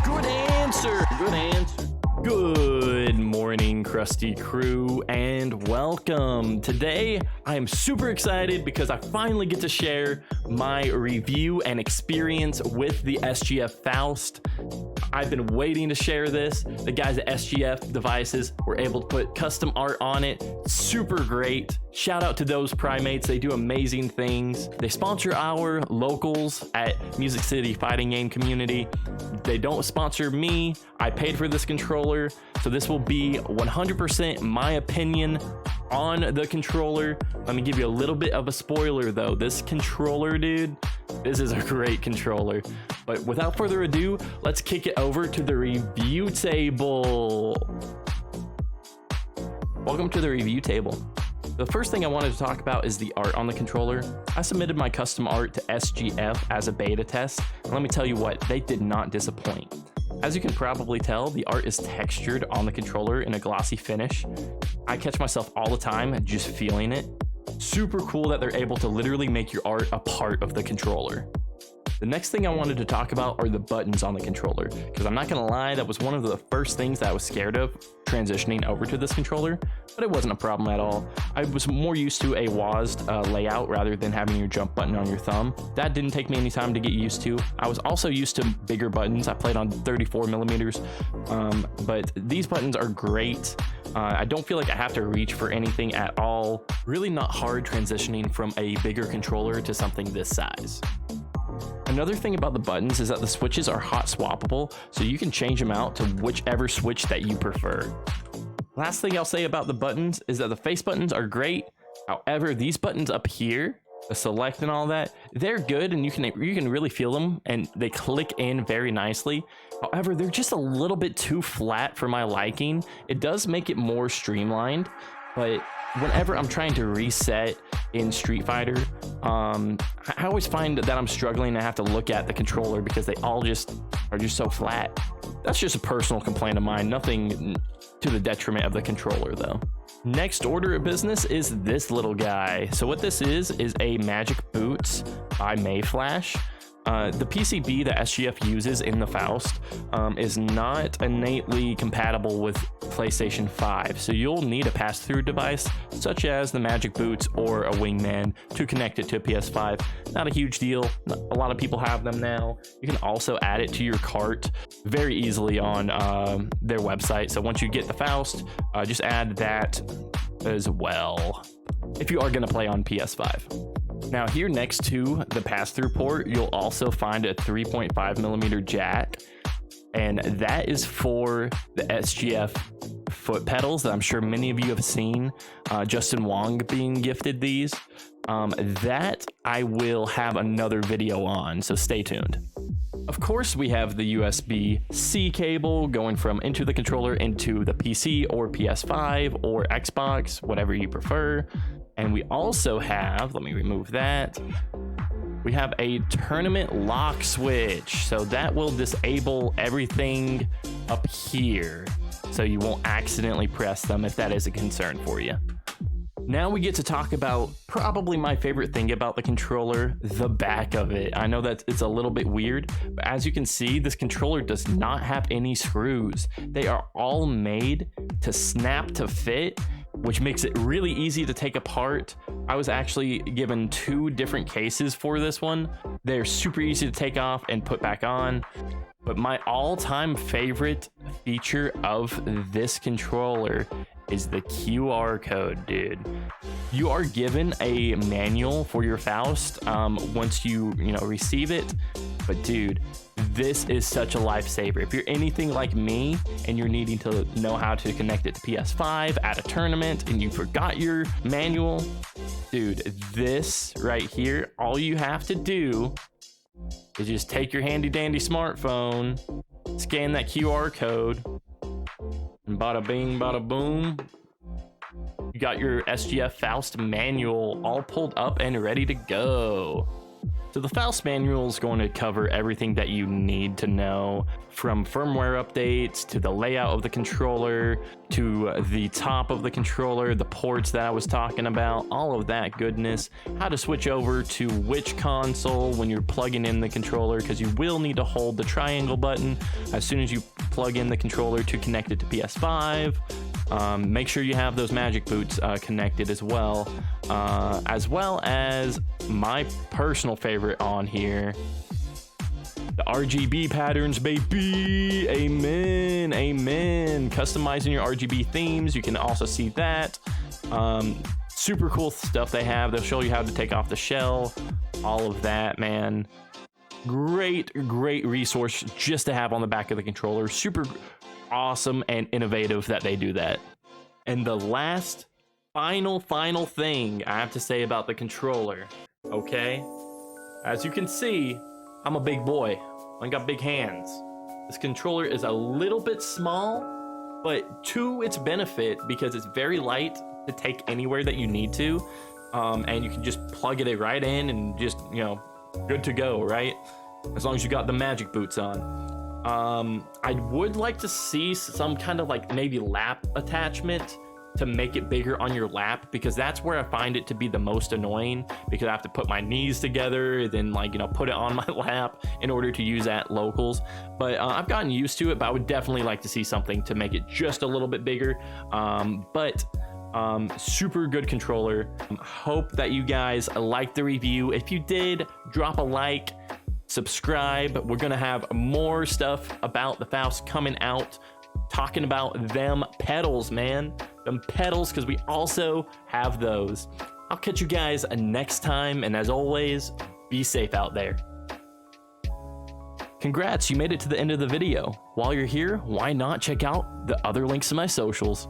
Good answer. Good answer. Good morning, Krusty crew, and welcome. Today, I am super excited because I finally get to share my review and experience with the SGF Faust. I've been waiting to share this. The guys at SGF Devices were able to put custom art on it. Super great. Shout out to those primates. They do amazing things. They sponsor our locals at Music City fighting game community. They don't sponsor me. I paid for this controller, so this will be 100% my opinion on the controller. Let me give you a little bit of a spoiler though. This controller, dude, this is a great controller. But without further ado, let's kick it over to the review table. Welcome to the review table. The first thing I wanted to talk about is the art on the controller. I submitted my custom art to SGF as a beta test, and let me tell you what, they did not disappoint. As you can probably tell, the art is textured on the controller in a glossy finish. I catch myself all the time just feeling it. Super cool that they're able to literally make your art a part of the controller. The next thing I wanted to talk about are the buttons on the controller, because I'm not gonna lie, that was one of the first things that I was scared of transitioning over to this controller, but it wasn't a problem at all. I was more used to a WASD layout rather than having your jump button on your thumb. That didn't take me any time to get used to. I was also used to bigger buttons. I played on 34 millimeters, but these buttons are great. I don't feel like I have to reach for anything at all. Really not hard transitioning from a bigger controller to something this size. Another thing about the buttons is that the switches are hot swappable, so you can change them out to whichever switch that you prefer. Last thing I'll say about the buttons is that the face buttons are great. However, these buttons up here, the select and all that, they're good and you can really feel them and they click in very nicely. However, they're just a little bit too flat for my liking. It does make it more streamlined, but whenever I'm trying to reset in Street Fighter, I always find that I'm struggling to have to look at the controller because they all just are just so flat. That's just a personal complaint of mine, nothing to the detriment of the controller though. Next order of business is this little guy. So what this is a Magic Boots by Mayflash. The PCB that SGF uses in the Faust is not innately compatible with PlayStation 5, so you'll need a pass-through device such as the Magic Boots or a Wingman to connect it to a PS5. Not a huge deal. A lot of people have them now. You can also add it to your cart very easily on their website. So once you get the Faust, just add that as well if you are going to play on PS5. Now here next to the pass-through port, you'll also find a 3.5 millimeter jack, and that is for the SGF foot pedals that I'm sure many of you have seen. Justin Wong being gifted these. That I will have another video on, so stay tuned. Of course, we have the USB-C cable going from into the controller into the PC or PS5 or Xbox, whatever you prefer. And we also have, let me remove that. We have a tournament lock switch. So that will disable everything up here, so you won't accidentally press them if that is a concern for you. Now we get to talk about probably my favorite thing about the controller, the back of it. I know that it's a little bit weird, but as you can see, this controller does not have any screws. They are all made to snap to fit, which makes it really easy to take apart. I was actually given 2 different cases for this one. They're super easy to take off and put back on. But my all-time favorite feature of this controller is the QR code, dude. You are given a manual for your Faust once you receive it, but dude, this is such a lifesaver. If you're anything like me and you're needing to know how to connect it to PS5 at a tournament and you forgot your manual, dude, this right here, all you have to do is just take your handy dandy smartphone, scan that QR code, and bada bing, bada boom, you got your SGF Faust manual all pulled up and ready to go. So the Faust manual is going to cover everything that you need to know, from firmware updates to the layout of the controller to the top of the controller, the ports that I was talking about, all of that goodness, how to switch over to which console when you're plugging in the controller, because you will need to hold the triangle button as soon as you plug in the controller to connect it to PS5. Make sure you have those magic boots connected as well as my personal favorite on here, the RGB patterns, baby. Amen, amen. Customizing your RGB themes, you can also see that. Super cool stuff they have. They'll show you how to take off the shell, all of that, man. Great resource just to have on the back of the controller. Super awesome and innovative that they do that. And the last final thing I have to say about the controller, okay? As you can see, I'm a big boy. I got big hands. This controller is a little bit small, but to its benefit, because it's very light to take anywhere that you need to, and you can just plug it right in and just, you know, good to go, right? As long as you got the magic boots on. I would like to see some kind of like maybe lap attachment to make it bigger on your lap, because that's where I find it to be the most annoying, because I have to put my knees together, then like, you know, put it on my lap in order to use at locals. But I've gotten used to it, but I would definitely like to see something to make it just a little bit bigger. Super good controller. Hope that you guys liked the review. If you did, drop a like, subscribe. We're gonna have more stuff about the Faust coming out, talking about them pedals, man. Them pedals, because we also have those. I'll catch you guys next time, and as always, be safe out there. Congrats, you made it to the end of the video. While you're here, why not check out the other links to my socials?